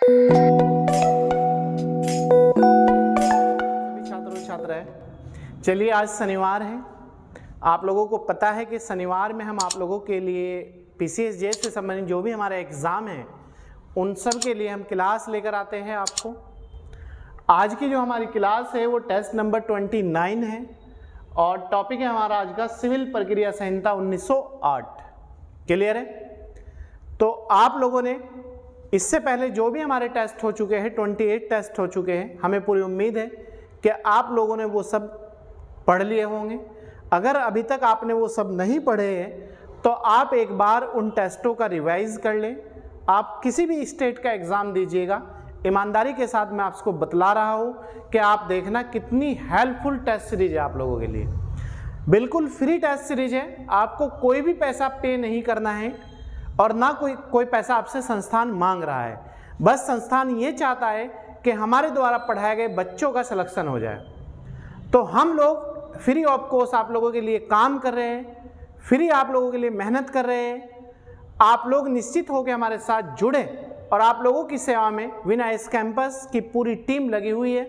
छात्र है। चलिए, आज शनिवार है। आप लोगों को पता है कि शनिवार में हम आप लोगों के लिए PCSJ से संबंधित जो भी हमारे एग्ज़ाम हैं उन सब के लिए हम क्लास लेकर आते हैं आपको। आज की जो हमारी क्लास है वो टेस्ट नंबर 29 है और टॉपिक है हमारा आज का सिविल प्रक्रिया संहिता 1908। क्लियर है? तो आप लोगों ने इससे पहले जो भी हमारे टेस्ट हो चुके हैं, 28 टेस्ट हो चुके हैं, हमें पूरी उम्मीद है कि आप लोगों ने वो सब पढ़ लिए होंगे। अगर अभी तक आपने वो सब नहीं पढ़े हैं तो आप एक बार उन टेस्टों का रिवाइज कर लें। आप किसी भी स्टेट का एग्ज़ाम दीजिएगा, ईमानदारी के साथ मैं आपको बतला रहा हूँ कि आप देखना कितनी हेल्पफुल टेस्ट सीरीज है आप लोगों के लिए। बिल्कुल फ्री टेस्ट सीरीज है, आपको कोई भी पैसा पे नहीं करना है और ना कोई पैसा आपसे संस्थान मांग रहा है। बस संस्थान ये चाहता है कि हमारे द्वारा पढ़ाए गए बच्चों का सिलेक्शन हो जाए। तो हम लोग फ्री ऑफ कॉस्ट आप लोगों के लिए काम कर रहे हैं, फ्री आप लोगों के लिए मेहनत कर रहे हैं। आप लोग निश्चित होकर हमारे साथ जुड़े और आप लोगों की सेवा में विनाइस कैंपस की पूरी टीम लगी हुई है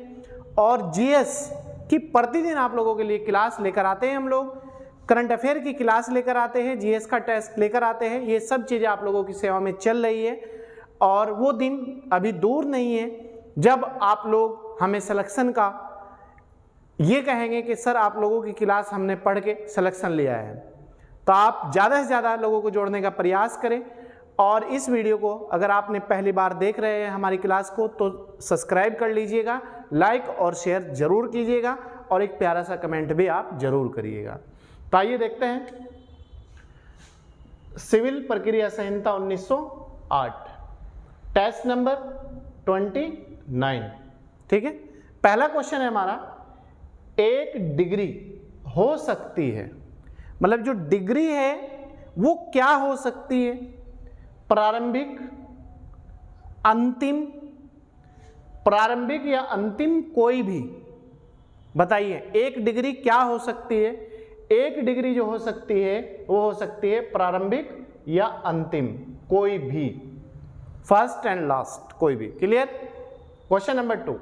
और GS की प्रतिदिन आप लोगों के लिए क्लास लेकर आते हैं। हम लोग करंट अफेयर की क्लास लेकर आते हैं, GS का टेस्ट लेकर आते हैं। ये सब चीज़ें आप लोगों की सेवा में चल रही है और वो दिन अभी दूर नहीं है जब आप लोग हमें सिलेक्शन का ये कहेंगे कि सर आप लोगों की क्लास हमने पढ़ के सिलेक्शन लिया है। तो आप ज़्यादा से ज़्यादा लोगों को जोड़ने का प्रयास करें और इस वीडियो को अगर आपने पहली बार देख रहे हैं हमारी क्लास को तो सब्सक्राइब कर लीजिएगा, लाइक और शेयर ज़रूर कीजिएगा और एक प्यारा सा कमेंट भी आप ज़रूर करिएगा। तो आइए देखते हैं सिविल प्रक्रिया संहिता 1908 टेस्ट नंबर 29। ठीक है, पहला क्वेश्चन है हमारा, एक डिग्री हो सकती है, मतलब जो डिग्री है वो क्या हो सकती है? प्रारंभिक, अंतिम, प्रारंभिक या अंतिम कोई भी। बताइए एक डिग्री क्या हो सकती है? एक डिग्री जो हो सकती है वो हो सकती है प्रारंभिक या अंतिम कोई भी, फर्स्ट एंड लास्ट कोई भी। क्लियर? क्वेश्चन नंबर 2,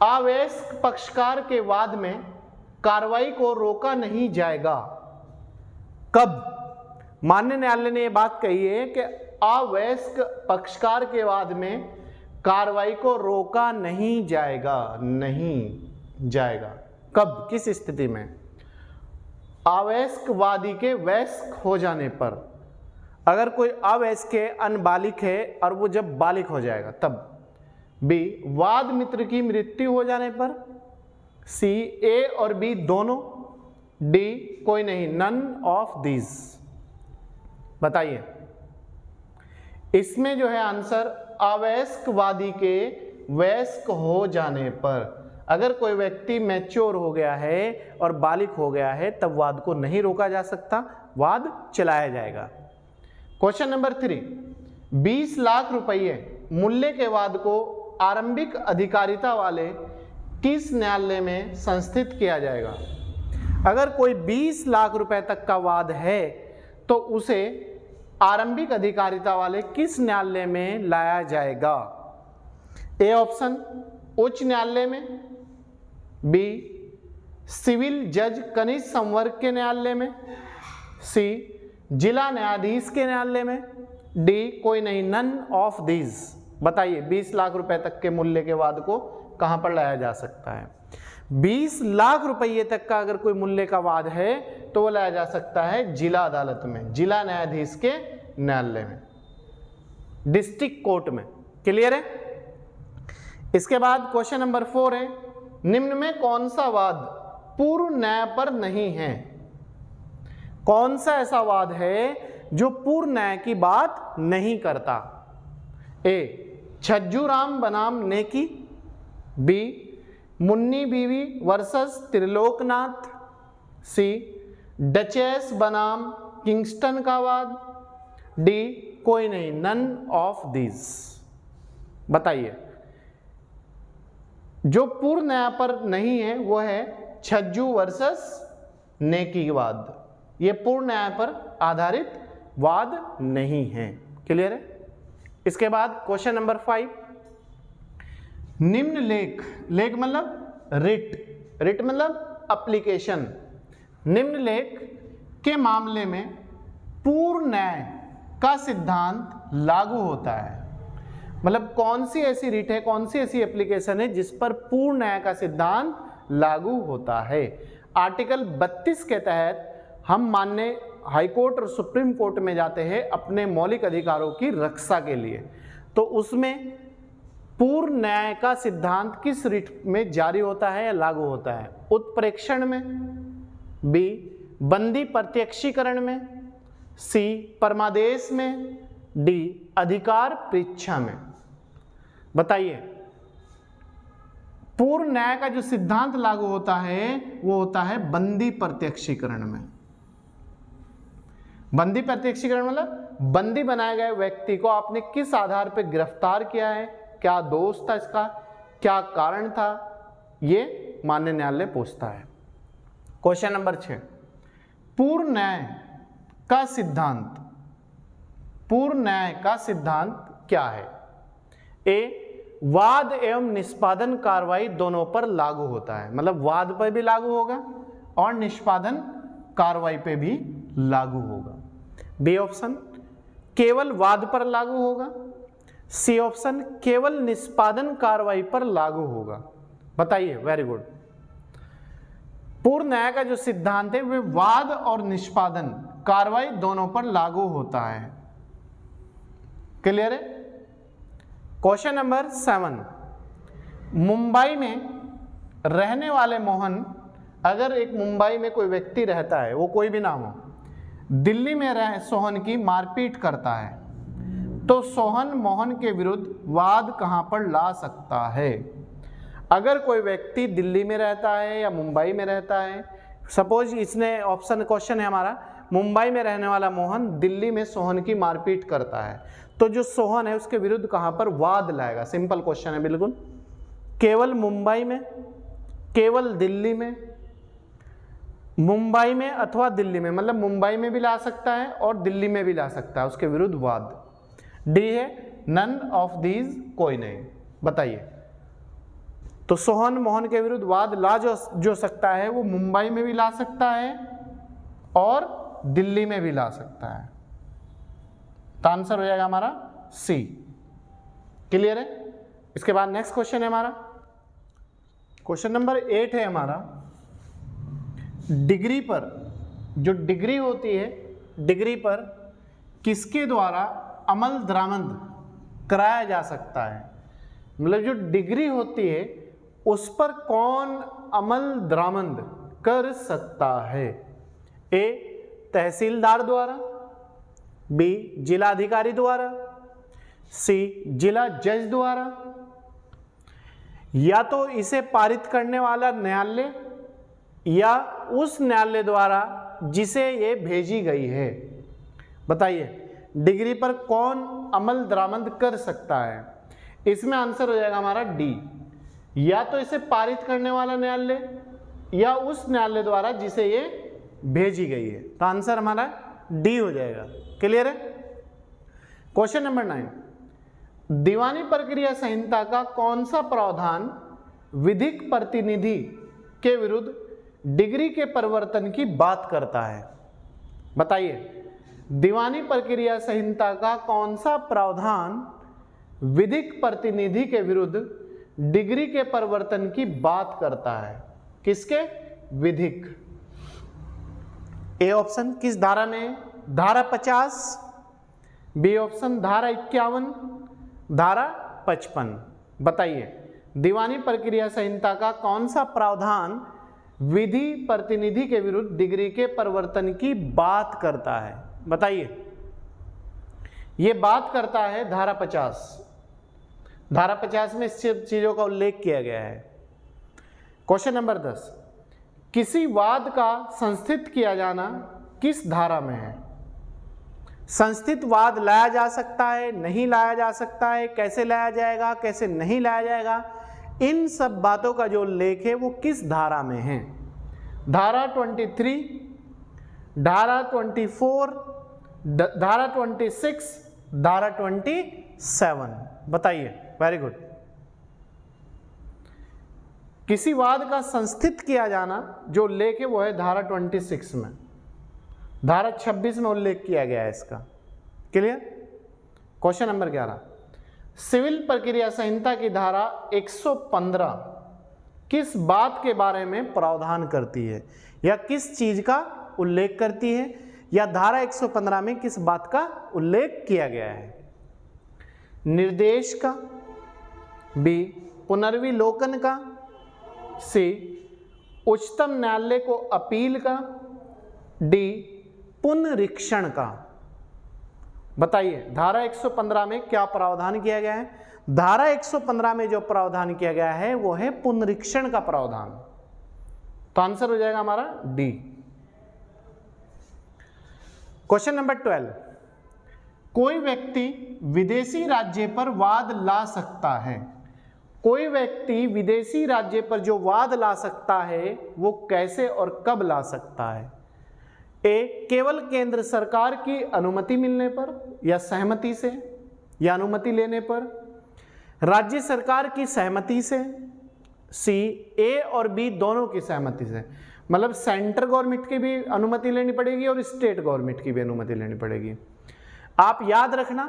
अवयस्क पक्षकार के वाद में कार्रवाई को रोका नहीं जाएगा। कब? माननीय न्यायालय ने यह बात कही है कि अवयस्क पक्षकार के वाद में कार्रवाई को रोका नहीं जाएगा। नहीं जाएगा कब, किस स्थिति में? अवयस्क वादी के वयस्क हो जाने पर। अगर कोई अवयस्क है, अनबालिग है और वो जब बालिग हो जाएगा तब। बी, वाद मित्र की मृत्यु हो जाने पर। सी, ए और बी दोनों। डी, कोई नहीं, नन ऑफ दीज। बताइए इसमें जो है आंसर अवयस्क वादी के वयस्क हो जाने पर। अगर कोई व्यक्ति मैच्योर हो गया है और बालिग हो गया है तब वाद को नहीं रोका जा सकता, वाद चलाया जाएगा। क्वेश्चन नंबर 3, 20 लाख रुपये मूल्य के वाद को आरंभिक अधिकारिता वाले किस न्यायालय में संस्थित किया जाएगा? अगर कोई 20 लाख रुपए तक का वाद है तो उसे आरंभिक अधिकारिता वाले किस न्यायालय में लाया जाएगा? ए ऑप्शन, उच्च न्यायालय में। बी, सिविल जज कनिष्ठ संवर्ग के न्यायालय में। सी, जिला न्यायाधीश के न्यायालय में। डी, कोई नहीं, नन ऑफ दीज। बताइए 20 लाख रुपए तक के मूल्य के वाद को कहां पर लाया जा सकता है? 20 लाख रुपये तक का अगर कोई मूल्य का वाद है तो वो लाया जा सकता है जिला अदालत में, जिला न्यायाधीश के न्यायालय में, डिस्ट्रिक्ट कोर्ट में। क्लियर है? इसके बाद क्वेश्चन नंबर 4 है, निम्न में कौन सा वाद पूर्व न्याय पर नहीं है? कौन सा ऐसा वाद है जो पूर्व न्याय की बात नहीं करता? ए, छज्जूराम बनाम नेकी। बी, मुन्नी बीवी वर्सेस त्रिलोकनाथ। सी, डचेस बनाम किंगस्टन का वाद। डी, कोई नहीं, नन ऑफ दीज। बताइए जो पूर्व न्याय पर नहीं है वो है छज्जू वर्सेस नेकी वाद। ये पूर्ण न्याय पर आधारित वाद नहीं है। क्लियर है? इसके बाद क्वेश्चन नंबर 5, निम्न लेख, लेख मतलब रिट, रिट मतलब एप्लीकेशन, निम्न लेख के मामले में पूर्ण न्याय का सिद्धांत लागू होता है। मतलब कौन सी ऐसी रिट है, कौन सी ऐसी एप्लीकेशन है जिस पर पूर्ण न्याय का सिद्धांत लागू होता है। आर्टिकल 32 के तहत हम मानने हाई कोर्ट और सुप्रीम कोर्ट में जाते हैं अपने मौलिक अधिकारों की रक्षा के लिए, तो उसमें पूर्ण न्याय का सिद्धांत किस रिट में जारी होता है या लागू होता है? उत्प्रेक्षण में, बी बंदी प्रत्यक्षीकरण में, सी परमादेश में, डी अधिकार परीक्षा में। बताइए, पूर्ण न्याय का जो सिद्धांत लागू होता है वो होता है बंदी प्रत्यक्षीकरण में। बंदी प्रत्यक्षीकरण मतलब बंदी बनाए गए व्यक्ति को आपने किस आधार पर गिरफ्तार किया है, क्या दोष था इसका, क्या कारण था, ये माननीय न्यायालय पूछता है। क्वेश्चन नंबर 6, पूर्ण न्याय का सिद्धांत, पूर्ण न्याय का सिद्धांत क्या है? ए वाद एवं निष्पादन कार्रवाई दोनों पर लागू होता है, मतलब वाद पर भी लागू होगा और निष्पादन कार्रवाई पे भी लागू होगा। बी ऑप्शन केवल वाद पर लागू होगा, सी ऑप्शन केवल निष्पादन कार्रवाई पर लागू होगा। बताइए, वेरी गुड। पूर्ण न्याय का जो सिद्धांत है वह वाद और निष्पादन कार्रवाई दोनों पर लागू होता है। क्लियर है? क्वेश्चन नंबर 7, मुंबई में रहने वाले मोहन, अगर एक मुंबई में कोई व्यक्ति रहता है, वो कोई भी नाम हो, दिल्ली में रह सोहन की मारपीट करता है, तो सोहन मोहन के विरुद्ध वाद कहां पर ला सकता है? अगर कोई व्यक्ति दिल्ली में रहता है या मुंबई में रहता है, सपोज इसने ऑप्शन क्वेश्चन है हमारा, मुंबई में रहने वाला मोहन दिल्ली में सोहन की मारपीट करता है, तो जो सोहन है उसके विरुद्ध कहां पर वाद लाएगा? सिंपल क्वेश्चन है बिल्कुल। केवल मुंबई में, केवल दिल्ली में, मुंबई में अथवा दिल्ली में, मतलब मुंबई में भी ला सकता है और दिल्ली में भी ला सकता है उसके विरुद्ध वाद। डी है नन ऑफ दीज, कोई नहीं। बताइए, तो सोहन मोहन के विरुद्ध वाद ला जो सकता है वो मुंबई में भी ला सकता है और दिल्ली में भी ला सकता है। तो आंसर हो जाएगा हमारा सी। क्लियर है? इसके बाद नेक्स्ट क्वेश्चन है हमारा, क्वेश्चन नंबर 8 है हमारा, डिग्री पर, जो डिग्री होती है, डिग्री पर किसके द्वारा अमल दरामद कराया जा सकता है? मतलब जो डिग्री होती है उस पर कौन अमल दरामद कर सकता है? ए तहसीलदार द्वारा, बी जिलाधिकारी द्वारा, सी जिला जज द्वारा, या तो इसे पारित करने वाला न्यायालय या उस न्यायालय द्वारा जिसे ये भेजी गई है। बताइए, डिग्री पर कौन अमल दरामद कर सकता है? इसमें आंसर हो जाएगा हमारा डी, या तो इसे पारित करने वाला न्यायालय या उस न्यायालय द्वारा जिसे ये भेजी गई है। तो आंसर हमारा डी हो जाएगा। क्लियर है? क्वेश्चन नंबर 9, दीवानी प्रक्रिया संहिता का कौन सा प्रावधान विधिक प्रतिनिधि के विरुद्ध डिग्री के परिवर्तन की बात करता है? बताइए, दीवानी प्रक्रिया संहिता का कौन सा प्रावधान विधिक प्रतिनिधि के विरुद्ध डिग्री के परिवर्तन की बात करता है? किसके? विधिक। ए ऑप्शन किस धारा में? धारा 50, बी ऑप्शन धारा 51, धारा 55। बताइए, दीवानी प्रक्रिया संहिता का कौन सा प्रावधान विधि प्रतिनिधि के विरुद्ध डिग्री के परिवर्तन की बात करता है? बताइए, ये बात करता है धारा 50। धारा 50 में इस चीजों का उल्लेख किया गया है। क्वेश्चन नंबर 10, किसी वाद का संस्थित किया जाना किस धारा में है? संस्थित वाद लाया जा सकता है, नहीं लाया जा सकता है, कैसे लाया जाएगा, कैसे नहीं लाया जाएगा, इन सब बातों का जो उल्लेख है वो किस धारा में है? धारा 23, धारा 24, धारा 26, धारा 7। बताइए, वेरी गुड। किसी वाद का संस्थित किया जाना, जो उल्लेख है वो है धारा 26 में, धारा 26 में उल्लेख किया गया है इसका। क्लियर? क्वेश्चन नंबर 11, सिविल प्रक्रिया संहिता की धारा 115 किस बात के बारे में प्रावधान करती है, या किस चीज का उल्लेख करती है, या धारा 115 में किस बात का उल्लेख किया गया है? निर्देश का, बी पुनर्विलोकन का, सी उच्चतम न्यायालय को अपील का, डी पुनरीक्षण का। बताइए, धारा 115 में क्या प्रावधान किया गया है? धारा 115 में जो प्रावधान किया गया है वो है पुनरीक्षण का प्रावधान। तो आंसर हो जाएगा हमारा डी। क्वेश्चन नंबर 12, कोई व्यक्ति विदेशी राज्य पर वाद ला सकता है। कोई व्यक्ति विदेशी राज्य पर जो वाद ला सकता है वो कैसे और कब ला सकता है? ए, केवल केंद्र सरकार की अनुमति मिलने पर या सहमति से या अनुमति लेने पर, राज्य सरकार की सहमति से, सी ए और बी दोनों की सहमति से, मतलब सेंट्रल गवर्नमेंट की भी अनुमति लेनी पड़ेगी और स्टेट गवर्नमेंट की भी अनुमति लेनी पड़ेगी। आप याद रखना,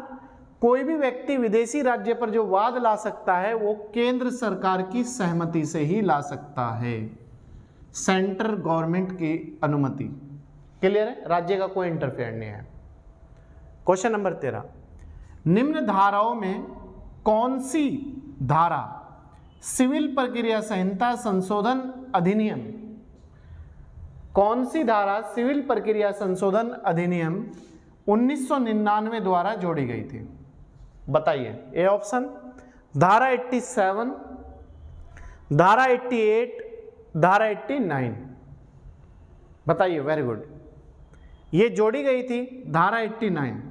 कोई भी व्यक्ति विदेशी राज्य पर जो वाद ला सकता है वो केंद्र सरकार की सहमति से ही ला सकता है, सेंट्रल गवर्नमेंट की अनुमति। क्लियर है? राज्य का कोई इंटरफेयर नहीं है। क्वेश्चन नंबर 13, निम्न धाराओं में कौन सी धारा सिविल प्रक्रिया संहिता संशोधन अधिनियम, कौन सी धारा सिविल प्रक्रिया संशोधन अधिनियम 1999 द्वारा जोड़ी गई थी? बताइए। ए ऑप्शन धारा 87, धारा 88, धारा 89। बताइए, वेरी गुड। ये जोड़ी गई थी धारा 89,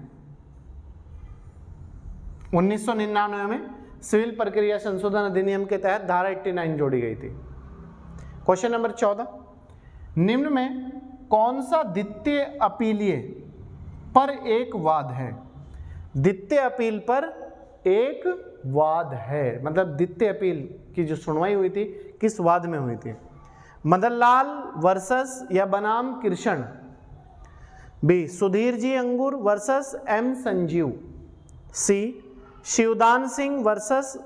1999 में सिविल प्रक्रिया संशोधन अधिनियम के तहत धारा 89 जोड़ी गई थी। क्वेश्चन नंबर 14, निम्न में कौन सा द्वितीय अपीलीय पर एक वाद है? द्वितीय अपील पर एक वाद है, मतलब द्वितीय अपील की जो सुनवाई हुई थी किस वाद में हुई थी? मदनलाल वर्सेस या बनाम कृष्ण, बी सुधीर जी अंगूर वर्सेस एम संजीव, सी शिवदान सिंह वर्सेस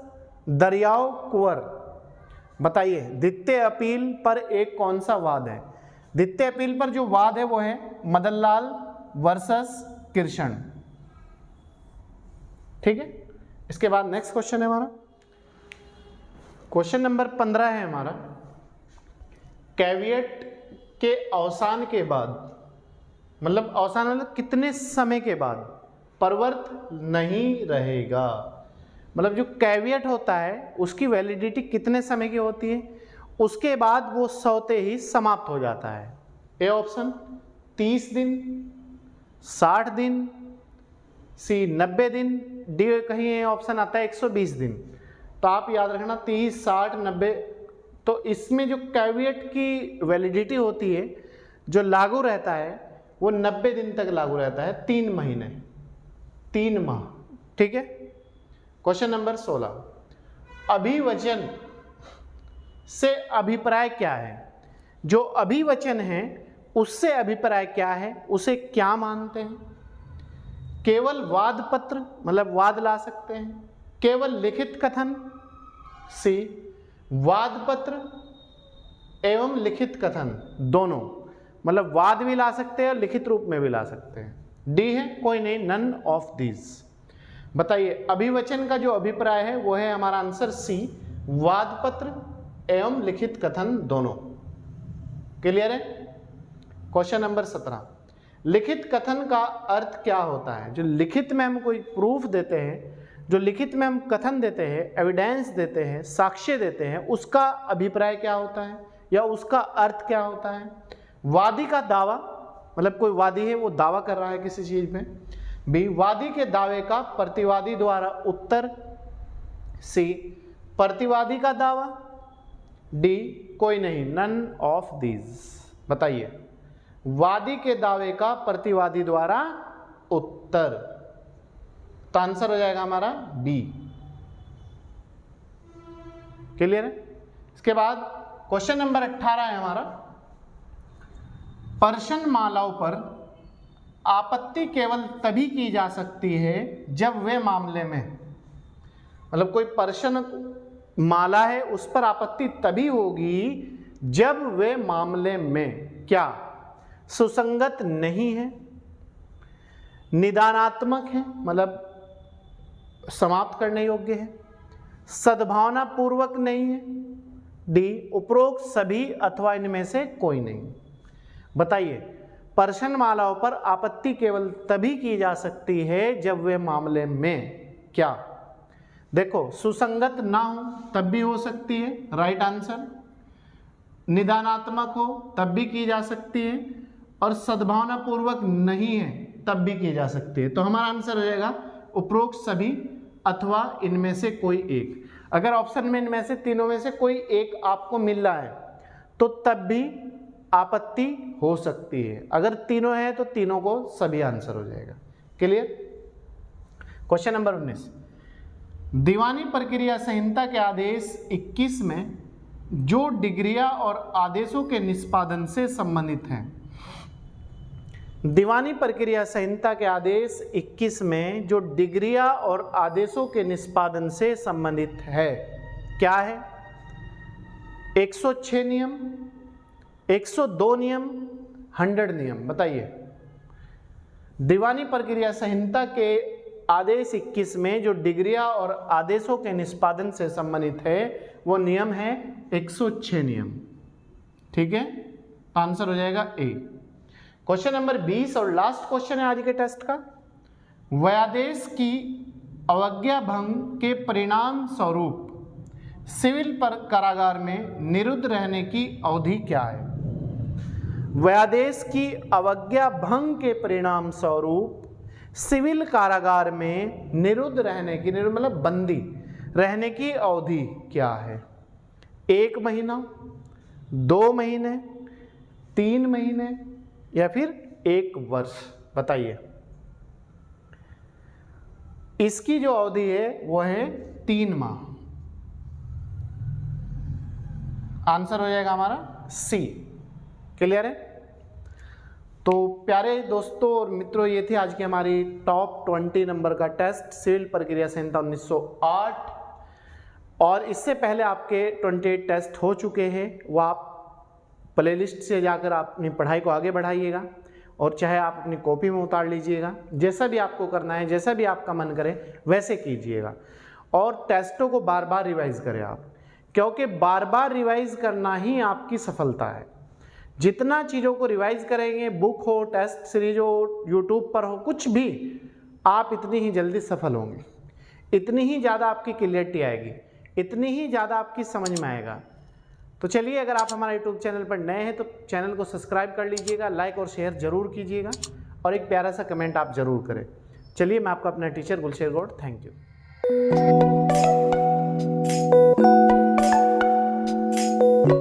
दरियाव कुंवर। बताइए, द्वितीय अपील पर एक कौन सा वाद है? द्वितीय अपील पर जो वाद है वो है मदनलाल वर्सेस कृष्ण। ठीक है, इसके बाद नेक्स्ट क्वेश्चन है हमारा, क्वेश्चन नंबर 15 है हमारा, कैविएट के अवसान के बाद, मतलब अवसान मतलब कितने समय के बाद प्रवर्त नहीं रहेगा, मतलब जो कैविएट होता है उसकी वैलिडिटी कितने समय की होती है, उसके बाद वो स्वतः ही समाप्त हो जाता है। ए ऑप्शन 30 दिन, 60 दिन, सी 90 दिन, डी कहीं ये ऑप्शन आता है 120 दिन। तो आप याद रखना 30, 60, 90। तो इसमें जो कैविएट की वैलिडिटी होती है, जो लागू रहता है वो 90 दिन तक लागू रहता है, 3 महीने, 3 माह। ठीक है। क्वेश्चन नंबर 16, अभिवचन से अभिप्राय क्या है? जो अभिवचन है उससे अभिप्राय क्या है, उसे क्या मानते हैं? केवल वाद पत्र, मतलब वाद ला सकते हैं, केवल लिखित कथन, सी वाद पत्र एवं लिखित कथन दोनों, मतलब वाद भी ला सकते हैं और लिखित रूप में भी ला सकते हैं, डी है कोई नहीं, नन ऑफ दीज। बताइए, अभिवचन का जो अभिप्राय है वो है हमारा आंसर सी, वाद पत्र एवं लिखित कथन दोनों। क्लियर है? क्वेश्चन नंबर 17, लिखित कथन का अर्थ क्या होता है? जो लिखित में हम कोई प्रूफ देते हैं, जो लिखित में हम कथन देते हैं, एविडेंस देते हैं, साक्ष्य देते हैं, उसका अभिप्राय क्या होता है या उसका अर्थ क्या होता है? वादी का दावा, मतलब कोई वादी है वो दावा कर रहा है किसी चीज में, बी वादी के दावे का प्रतिवादी द्वारा उत्तर, सी प्रतिवादी का दावा, डी कोई नहीं, नन ऑफ दीज। बताइए, वादी के दावे का प्रतिवादी द्वारा उत्तर। तो आंसर हो जाएगा हमारा बी। क्लियर है? इसके बाद क्वेश्चन नंबर 18 है हमारा, पर्शियन मालाओं पर आपत्ति केवल तभी की जा सकती है जब वे मामले में, मतलब कोई पर्शियन माला है उस पर आपत्ति तभी होगी जब वे मामले में क्या सुसंगत नहीं है, निदानात्मक है मतलब समाप्त करने योग्य है, सद्भावना पूर्वक नहीं है, डी उपरोक्त सभी अथवा इनमें से कोई नहीं। बताइए, पर्शियन मालाओं पर आपत्ति केवल तभी की जा सकती है जब वे मामले में क्या, देखो सुसंगत ना हो तब भी हो सकती है, राइट आंसर। निदानात्मक हो तब भी की जा सकती है, और सद्भावना पूर्वक नहीं है तब भी की जा सकती है। तो हमारा आंसर हो जाएगा उपरोक्त सभी अथवा इनमें से कोई एक। अगर ऑप्शन में इनमें से तीनों में से कोई एक आपको मिल रहा है तो तब भी आपत्ति हो सकती है, अगर तीनों है तो तीनों को सभी आंसर हो जाएगा। क्लियर? क्वेश्चन नंबर 19, दीवानी प्रक्रिया संहिता के आदेश 21 में जो डिग्रियां और आदेशों के निष्पादन से संबंधित हैं, दीवानी प्रक्रिया संहिता के आदेश 21 में जो डिग्रियां और आदेशों के निष्पादन से संबंधित है क्या है? 106 नियम, 102 नियम, 100 नियम। बताइए, दीवानी प्रक्रिया संहिता के आदेश 21 में जो डिग्रियां और आदेशों के निष्पादन से संबंधित है वो नियम है 106 नियम। ठीक है, आंसर हो जाएगा ए। क्वेश्चन नंबर 20 और लास्ट क्वेश्चन है आज के टेस्ट का, व्यादेश की अवज्ञा भंग के परिणाम स्वरूप सिविल कारागार में निरुद्ध रहने की अवधि क्या है? व्यादेश की अवज्ञा भंग के परिणाम स्वरूप सिविल कारागार में निरुद्ध रहने की, निरुद्ध मतलब बंदी रहने की अवधि क्या है? 1 महीना, 2 महीने, 3 महीने या फिर 1 वर्ष? बताइए। इसकी जो अवधि है वो है 3 माह। आंसर हो जाएगा हमारा सी। क्लियर है? तो प्यारे दोस्तों और मित्रों, ये थी आज की हमारी टॉप 20 नंबर का टेस्ट सिविल प्रक्रिया संहिता 1908। और इससे पहले आपके 28 टेस्ट हो चुके हैं, वो आप प्लेलिस्ट से जाकर आप अपनी पढ़ाई को आगे बढ़ाइएगा, और चाहे आप अपनी कॉपी में उतार लीजिएगा, जैसा भी आपको करना है, जैसा भी आपका मन करे वैसे कीजिएगा। और टेस्टों को बार बार रिवाइज करें आप, क्योंकि बार बार रिवाइज करना ही आपकी सफलता है। जितना चीज़ों को रिवाइज करेंगे, बुक हो, टेस्ट सीरीज हो, यूट्यूब पर हो, कुछ भी, आप इतनी ही जल्दी सफल होंगे, इतनी ही ज़्यादा आपकी क्लियरिटी आएगी, इतनी ही ज़्यादा आपकी समझ में आएगा। तो चलिए, अगर आप हमारे यूट्यूब चैनल पर नए हैं तो चैनल को सब्सक्राइब कर लीजिएगा, लाइक और शेयर जरूर कीजिएगा, और एक प्यारा सा कमेंट आप जरूर करें। चलिए, मैं आपका अपना teacher Gulsher Gaur, thank you.